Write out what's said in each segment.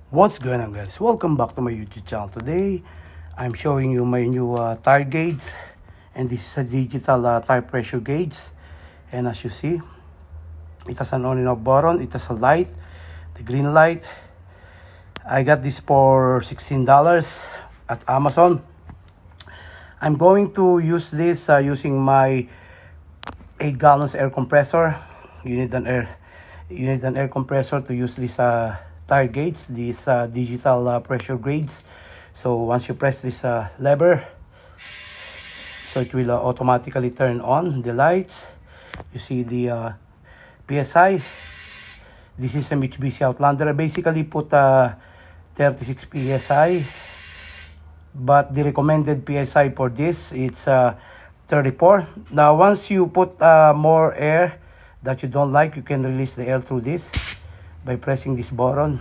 What's going on, guys? Welcome back to my YouTube channel. Today I'm showing you my new tire gauge, and this is a digital tire pressure gauge. And as you see, it has an on and off button. It has a light, the green light. I got this for $16 at Amazon. I'm going to use this using my 8 gallons air compressor. You need an air compressor to use this tire gauge, this digital pressure gauge. So once you press this lever, so it will automatically turn on the lights. You see the PSI. This is a Mitsubishi Outlander. I basically put 36 PSI, but the recommended PSI for this, it's 34. Now once you put more air that you don't like, you can release the air through this by pressing this button,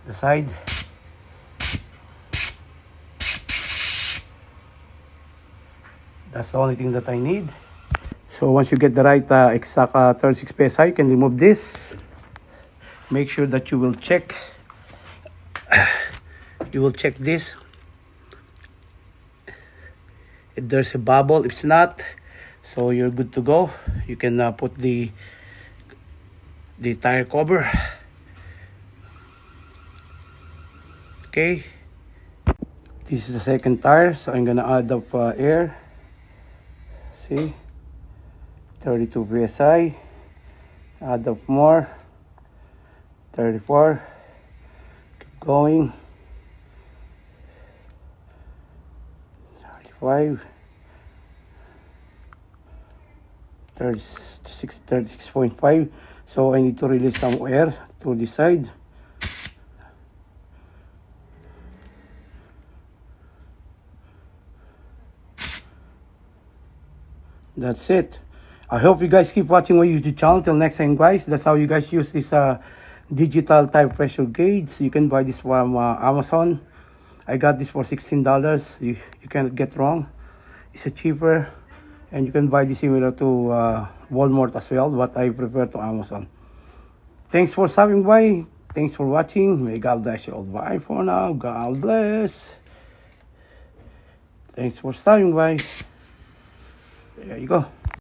the side. That's the only thing that I need. So once you get the right exact 36 PSI, you can remove this. Make sure that you will check this if there's a bubble. If it's not, so you're good to go. You can put the tire cover. Okay, this is the second tire, so I'm gonna add up air. See, 32 psi. Add up more, 34. Keep going, 35, 36, 36.5. So I need to release some air to the side. That's it. I hope you guys keep watching my YouTube channel. Till next time, guys. That's how you guys use this digital tire pressure gauge. You can buy this from Amazon. I got this for $16. You cannot get wrong. It's a cheaper, and you can buy this similar to Walmart as well, but I prefer to Amazon. Thanks for stopping by. Thanks for watching. May God bless you all. Bye for now. God bless. Thanks for stopping by. There you go.